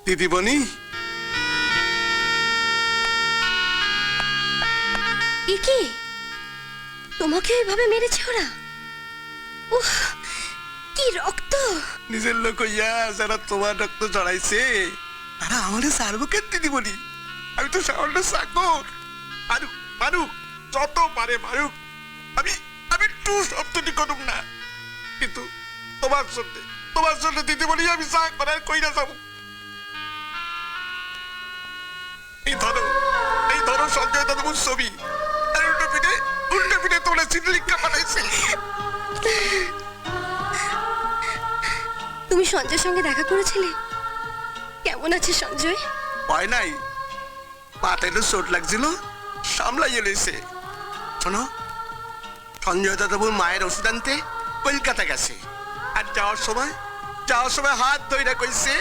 দিদিমণি, কি তোমাকে এইভাবে মেরেছে ওরা? উহ, কি রক্ত! নিজের লোক হইয়া যারা তোমার রক্ত জড়াইছে তারা আমারে সারবো কেন দিদিমণি? আমি তো সামান্য চাকর। মারুক মারুক, যত পারে মারুক, আমি আমি টু শব্দটি করুম না। কিন্তু তোমার জন্য দিদিমণি আমি যা করার কইরা যাবো। এই ধরো সঞ্জয় দাদুর ছবি, আর উল্টো পিঠে তোমরা চিঠি পাঠাইছে। তুমি সঞ্জয়ের সঙ্গে দেখা করেছিলে? কেমন আছে সঞ্জয়? ভয় নাই, পাতে তো চোট লাগছিল, সামলাইয়ে লইছে। শোনো, সঞ্জয় দাদুর মায়ের ওষুধ আনতে কলকাতা গেছে, আর যাওয়ার সময় হাত ধইরা কইছে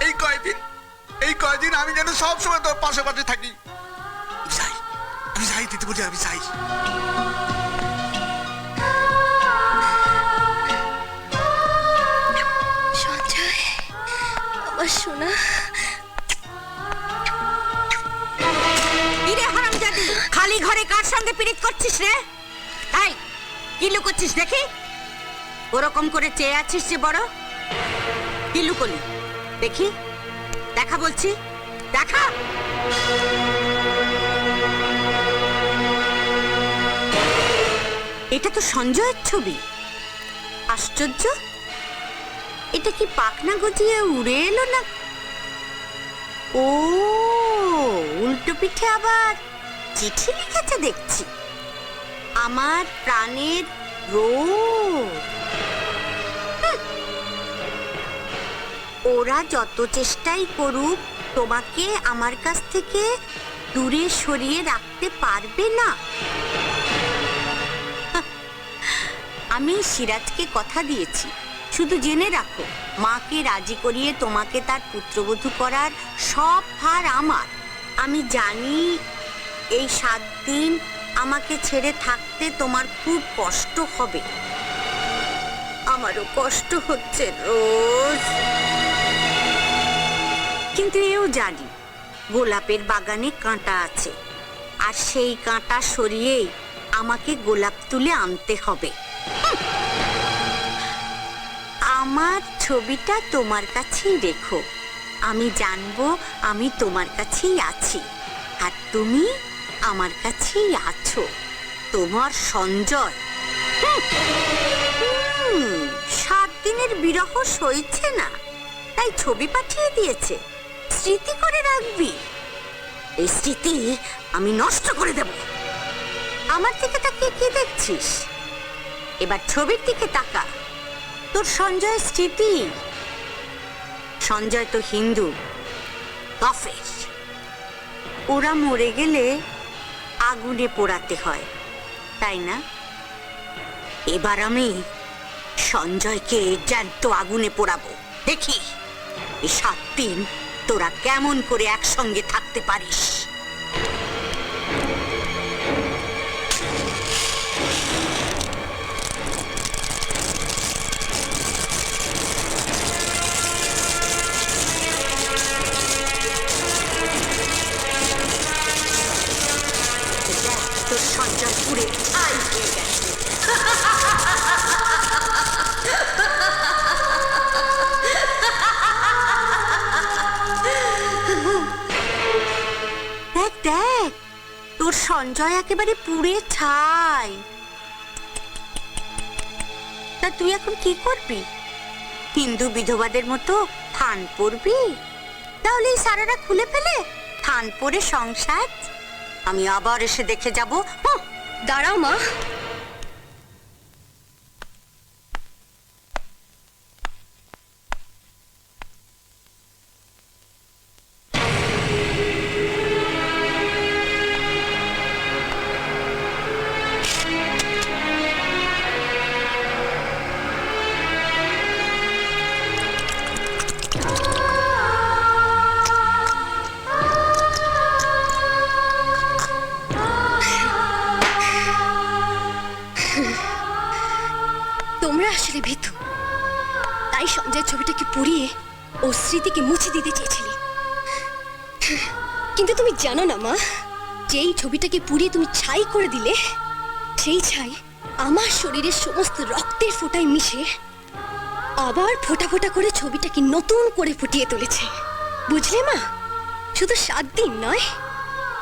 এই কয়দিন আমি যেন সব সময় তোর পাশে থাকি। আমি যাই দিতে বলি, আমি যাই। সঞ্জয়, আমার সোনা। হারামজাদি, খালি ঘরে কার সঙ্গে পীড়িত করছিস রে? তাই কি লুকোচ্ছিস দেখি? ওরকম করে চেয়ে আছিস যে বড়, কি লুকোলি দেখি? দেখা বলছি, দেখা। এটা তো সঞ্জয়ের ছবি। আশ্চর্য, এটা কি পাখনা গজিয়ে উড়ে এলো না? ও, উল্টো পিঠে আবার চিঠি লিখেছে দেখছি। আমার প্রাণের রোগ। ওরা যত চেষ্টাই করুক তোমাকে আমার কাছ থেকে দূরে সরিয়ে রাখতে পারবে না। আমি সিরাজকে কথা দিয়েছি, শুধু জেনে রাখো, মাকে রাজি করিয়ে তোমাকে তার পুত্রবধূ করার সব ভার আমার। আমি জানি এই 7 দিন আমাকে ছেড়ে থাকতে তোমার খুব কষ্ট হবে। আমারও কষ্ট হচ্ছে রোজ, কিন্তু এও জানি গোলাপের বাগানে কাঁটা আছে, আর সেই কাঁটা সরিয়েই আমাকে গোলাপ তুলে আনতে হবে। আমার ছবিটা তোমার কাছেই রেখো, আমি জানবো আমি তোমার কাছেই আছি, আর তুমি আমার কাছেই আছো, তোমার সঞ্জয়। 7 দিনের বিরহ সইছে না, তাই ছবি পাঠিয়ে দিয়েছে, স্মৃতি করে রাখবি। এই স্মৃতি আমি নষ্ট করে দেব। আমার দিকে তাকিয়ে কি দেখছিস? এবার ছবির দিকে তাকা। তোর সঞ্জয় স্মৃতি। সঞ্জয় তো হিন্দু, কাফের। ওরা মরে গেলে আগুনে পোড়াতে হয়, তাই না? এবার আমি সঞ্জয়কে জ্যান্ত আগুনে পোড়াবো, দেখি এই 7 দিন তোরা কেমন করে একসঙ্গে থাকতে পারিস। তোর সঞ্জয় পুরে ছাই হয়ে গেছে। দেখ দেখ, তোর সঞ্জয় একেবারে পুড়ে ছাই। তা তুই এখন কি করবি? হিন্দু বিধবাদের মতো থান পরবি? তাহলে এই সারাটা খুলে ফেলে থান পরে সংসার? আমি আবার এসে দেখে যাব। দাঁড়াও মা, ও স্মৃতিকে মুছে দিতে চেয়েছিলে। কিন্তু তুমি জানো না মা, যেই ছবিটাকে পুড়িয়ে তুমি ছাই করে দিলে, সেই ছাই আমার শরীরের সমস্ত রক্তের ফোঁটায় মিশে আবার ফোঁটা ফোঁটা করে ছবিটাকে নতুন করে ফুটিয়ে তুলেছে। বুঝলে মা? শুধু 7 দিন নয়,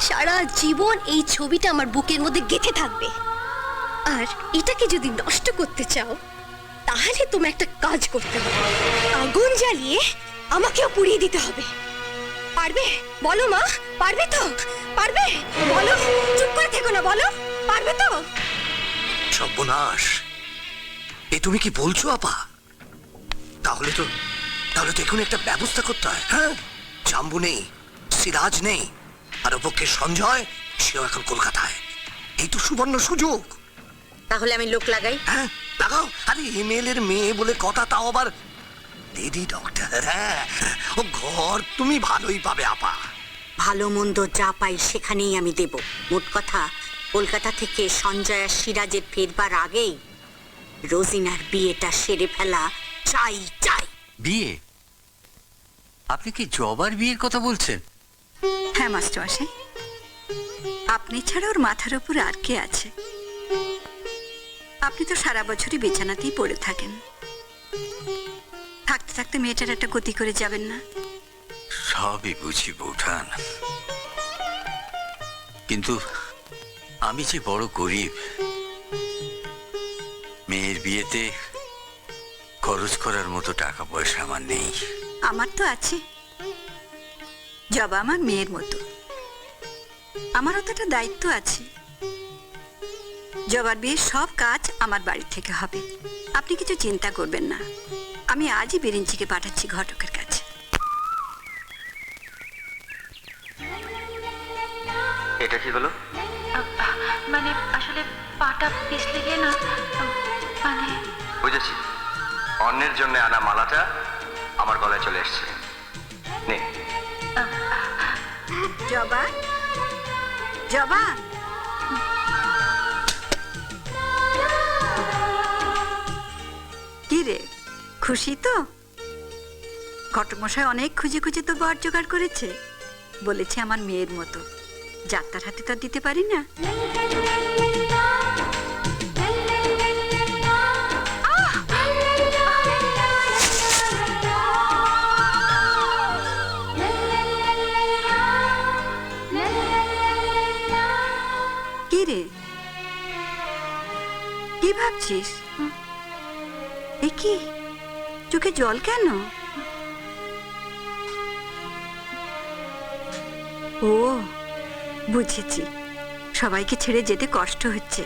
সারা জীবন এই ছবিটা আমার বুকের মধ্যে গেঁথে থাকবে। আর এটাকে যদি নষ্ট করতে চাও, তাহলে তোমার একটা কাজ করতে হবে, আগুন জ্বালিয়ে আমাকেও পুড়িয়ে দিতে হবে। পারবে? বলো মা, পারবে তো? পারবে? বলো, চুপ করে থেকো না, বলো, পারবে তো? সর্বনাশ, এ তুমি কি বলছো আপা? তাহলে তো এখন একটা ব্যবস্থা করতে হয়। হ্যাঁ, জাম্বু নেই, সিরাজ নেই, আর ওপক্ষে সঞ্জয়, সেও এখন কলকাতায়। এই তো সুবর্ণ সুযোগ। তাহলে আমি লোক লাগাই। হ্যাঁ, লাগাও। আরে এমএল এর মেয়ে বলে কথা, তাও আবার লেডি ডক্টর। হ্যাঁ, ও ঘর তুমি ভালোই পাবে আপা। ভালো মন্দ যা পাই সেখানেই আমি দেব। মোট কথা, কলকাতা থেকে সঞ্জয় আর সিরাজের ফেরবার আগেই রোজিনার বিয়েটা সেরে ফেলা চাই চাই। বিয়ে? আপনি কি জবার বিয়ের কথা বলছেন? হ্যাঁ মাস্টারমশাই, আপনি ছাড়া ওর মাথার উপর আর কে আছে? আপনি তো সারা বছরই বিছানাতেই পড়ে থাকেন। থাকতে থাকতে মেয়েটার একটা গতি করে যাবেন না? সবই বুঝি বৌঠান, কিন্তু আমি যে বড় গরিব, মেয়ের বিয়েতে খরচ করার মতো টাকা পয়সা আমার নেই। আমার তো আছে। জবা আমার মেয়ের মতো, আমারও তো একটা দায়িত্ব আছে। জবার বিয়ের সব কাজ আমার বাড়ি থেকে হবে, আপনি কিছু চিন্তা করবেন না। আমি আজই বিরিঞ্চিকে পাঠাচ্ছি ঘটকের কাছে। এটা কি হলো? মানে আসলে পাটা পিছলে গিয়ে না, মানে বুঝেছি, অন্যের জন্য আনা মালাটা আমার গলায় চলে এসছে। নে। জবা, জবা, কি রে, খুশি তো? ঘটকমশাই অনেক খুঁজে খুঁজে তো বর জোগাড় করেছে। বলেছে আমার মেয়ের মতো, যাত্রার হাতে তো আর দিতে পারি না। কি রে, কি ভাবছিস? এ কি, চোখে জল কেন? ও বুঝেছি, সবাইকে ছেড়ে যেতে কষ্ট হচ্ছে,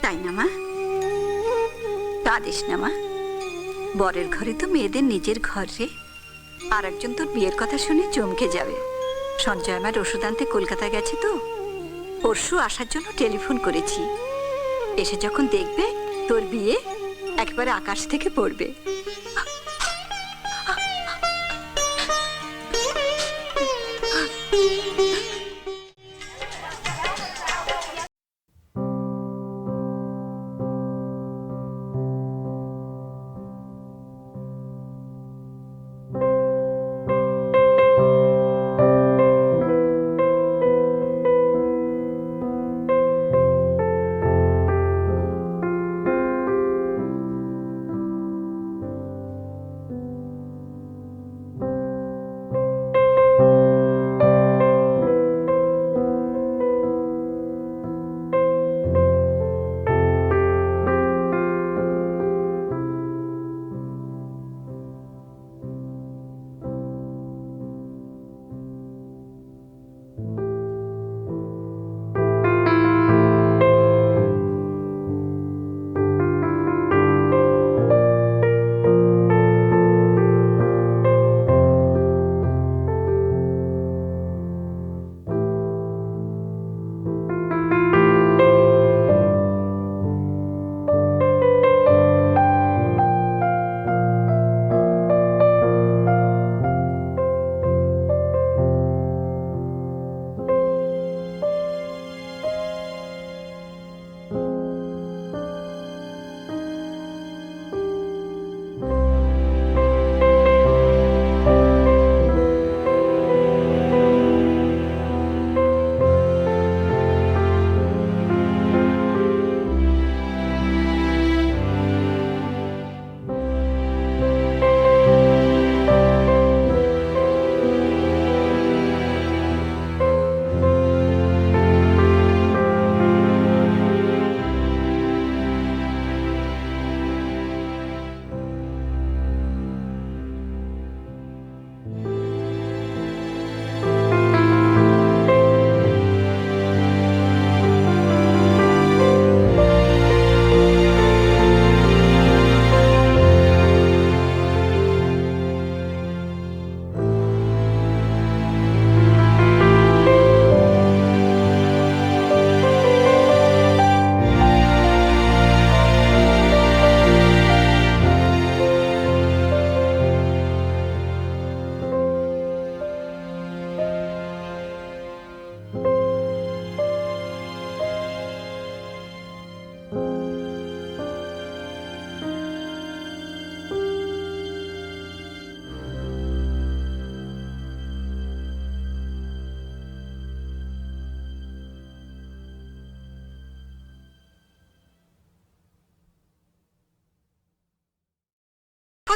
তাই না মা? কাঁদিস না মা, বরের ঘরে তো মেয়েদের নিজের ঘর রে। আর একজন তোর বিয়ের কথা শুনে চমকে যাবে। সঞ্জয় আমার ওষুধ আনতে কলকাতা গেছে তো, পরশু আসার জন্য টেলিফোন করেছি। এসে যখন দেখবে তোর বিয়ে, একবারে আকাশ থেকে পড়বে।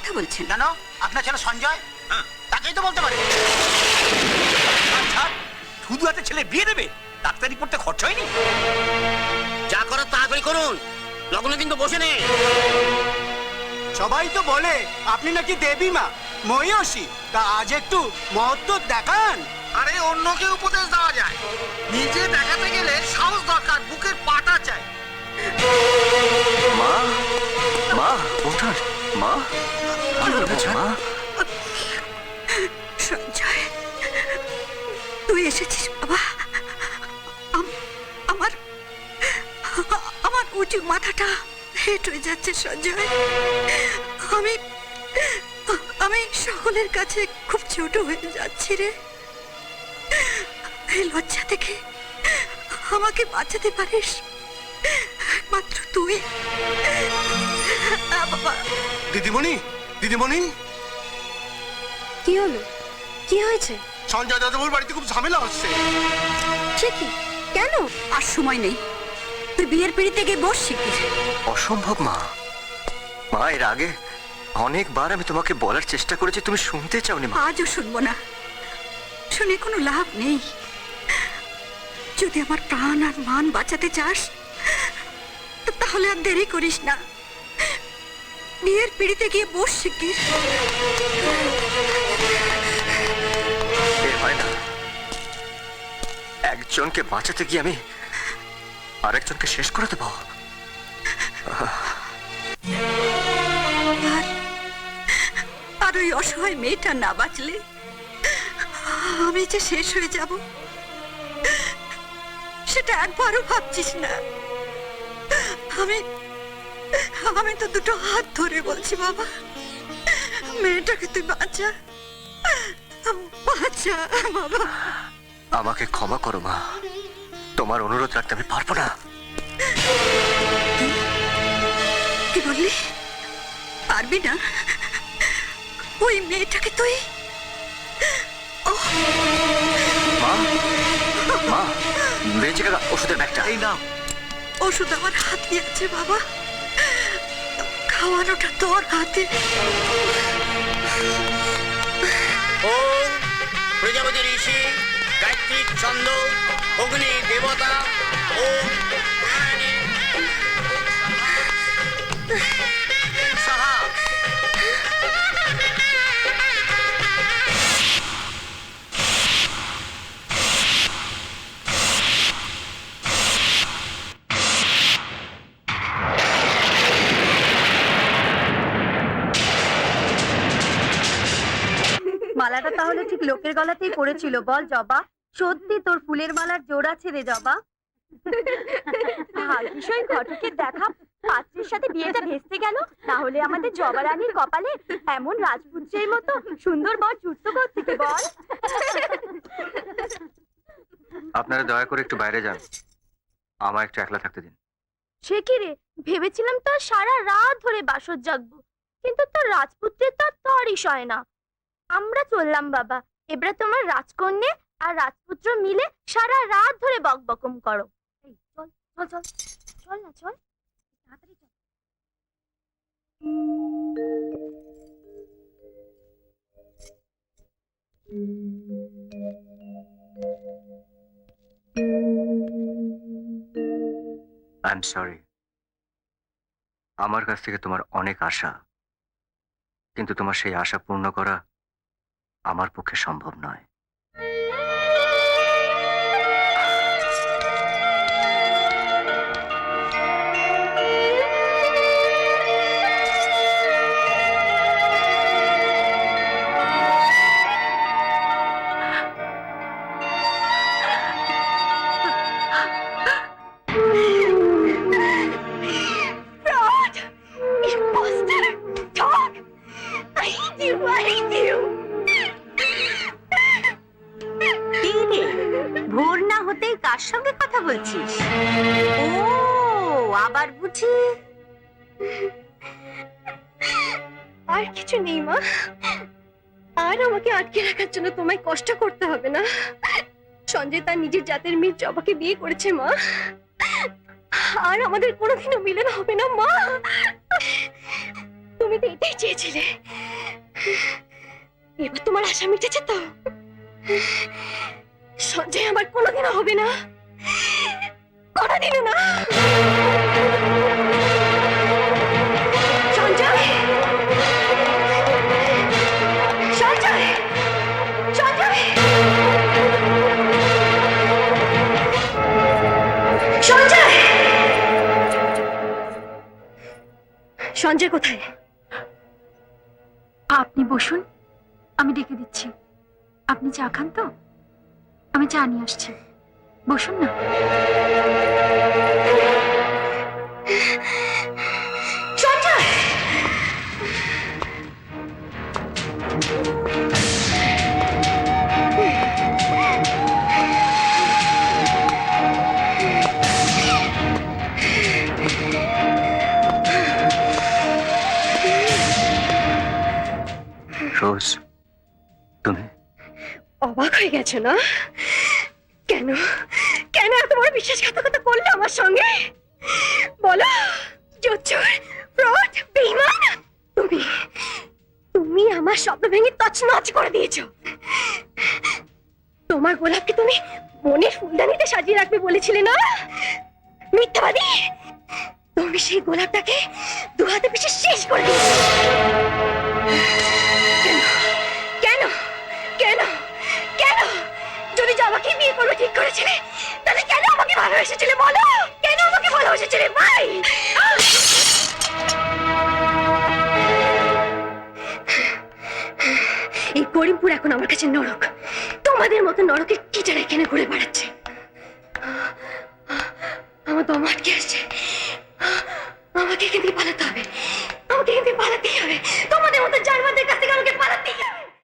কথা বলছেন? কেন আপনার ছেলে সঞ্জয় তাকেই তো বলতে পারে। আচ্ছা শুধু একটা ছেলে বিয়ে দেবে, ডাক্তারি পড়তে খরচ হয়নি? যা করার তাড়াতাড়ি করুন, লগ্ন কিন্তু বসে নেই। সবাই তো বলে আপনি নাকি দেবী মা মহিষী, তা আজ একটু মহত্ব দেখান। আরে অন্যকে উপদেশ দেওয়া যায়, নিজে দেখাতে গেলে সাহস দরকার, বুকের পাটা চাই। মা মা ওঠার মা মা সঞ্জয়, তুই এসেছিস বাবা। আমার আমার উঁচু মাথাটা হেঁট হয়ে যাচ্ছে সঞ্জয়। আমি আমি সকলের কাছে খুব ছোট হয়ে যাচ্ছি রে। এই লজ্জা থেকে আমাকে বাঁচাতে পারিস মাত্র তুই। বাবা, দিদিমণি, দিদিমণি, কি হলো? কি হয়েছে? সঞ্জয় দাদাবুর বাড়িতে খুব ঝামেলা হচ্ছে। সে কি? কেন? আর সময় নেই, তুই বিয়ের পিড়িতে গিয়ে বস শিখিস। অসম্ভব মা। মা এর আগে অনেকবার আমি তোমাকে বলার চেষ্টা করেছি, তুমি শুনতে চাওনি মা। আজও শুনবো না, শুনে কোনো লাভ নেই। যদি আমার প্রাণ আর মান বাঁচাতে চাস তাহলে আর দেরি করিস না, বিয়ের পিড়িতে গিয়ে বস শিখিস। এর হয় না, একজনকে বাঁচাতে গিয়ে আমি আরেকজনকে শেষ করে দেবো। আর ওই অসহায় মেয়েটা না বাঁচলে আমি যে শেষ হয়ে যাব সেটা একবারও ভাবছিস না। আমি তো দুটো হাত ধরে বলছি বাবা, মেয়েটাকে তুই বাঁচা, বাঁচা বাবা। আমাকে ক্ষমা করো মা, তোমার অনুরোধ রাখতে আমি পারবো না। কি বললি? পারবি না? ওই মেয়েটাকে তুই? মা মা বেঁচে গেল ওষুধের ব্যাগটা। এই না, ওষুধ আমার হাতে আছে বাবা, খাওয়ানোটা তোর হাতে। ওম প্রজাপতি ঋষি, গায়ত্রী ছন্দ, অগ্নি দেবতা, ওম প্রাণে সাহা। মালাটা তাহলে ঠিক লোকের গলাতেই পড়েছিল বল জবা? সত্যি তোর ফুলের মালার জোর আছে রে জবা। বিষয় ঘটকের দেখা পাত্রের সাথে বিয়েটা ভেস্তে গেল, তাহলে আমাদের জবা রানীর কপালে এমন রাজপুত্রের মতো সুন্দর বর জুটতো কোত্থেকে বল? আপনারা দয়া করে একটু বাইরে যান, আমার একটু একলা থাকতে দিন। সে কি রে, ভেবেছিলাম তো সারা রাত ধরে বাসর জাগবো, কিন্তু তোর রাজপুত্রের তো তরই সয় না। আমরা চললাম বাবা, এবার তোমার রাজকন্যা আর রাজপুত্র মিলে সারা রাত ধরে বকবকম করো। চল চল চল চল না, চল তাড়াতাড়ি চল। আই এম সরি, আমার কাছ থেকে তোমার অনেক আশা, কিন্তু তোমার সেই আশা পূর্ণ করা আমার পক্ষে সম্ভব নয়। কি রে, ভোর না হতেই কার সঙ্গে কথা বলছিস? ও আবার বুঝি আর কিছু নেই মা, আর আমাকে আটকে রাখার জন্য তোমায় কষ্ট করতে হবে না। সঞ্জয় তার নিজের জাতের মেয়ে জবাকে বিয়ে করেছে মা, আর আমাদের কোনোদিনও মিলন হবে না মা। তুমি তুমি তো এটাই চেয়েছিলে। এবার তোমার আশা মিটেছে তো? সঞ্জয় আমার কোনোদিনও হবে না, কোনোদিনও না। সঞ্জয়, সঞ্জয়, সঞ্জয়, সঞ্জয়, সঞ্জয় কোথায়? আপনি বসুন, আমি ডেকে দিচ্ছি। আপনি চা খান তো? আমি চা নিয়ে আসছি, বসুন না। সঞ্জয়! রোজ, তুমি অবাক হয়ে গেছো না? কেন কেন এত বড় বিশ্বাসঘাতকতা করলে আমার সঙ্গে? বলো। জোচ্চোর, ফ্রড, বেঈমান। তুমি তুমি আমার স্বপ্ন ভেঙে তছনছ করে দিয়েছো। তোমার গোলাপকে তুমি মনের ফুলদানিতে সাজিয়ে রাখবে বলেছিলে না? মিথ্যাবাদী! তুমি সেই গোলাপটাকে দু হাতে পিষে শেষ করে দিয়েছো। কেন কেন কেন? যদি আমাকে বিয়ে করবে ঠিক করেছিলে, তাহলে কেন আমাকে ভালোবেসেছিলে বলো? কেন আমাকে ভালোবেসেছিলে ভাই? এই করিমপুর এখন আমার কাছে নরক। তোমাদের মতো নরকের কিটারা এখানে ঘুরে বেড়াচ্ছে। আমার দম আটকে আসছে।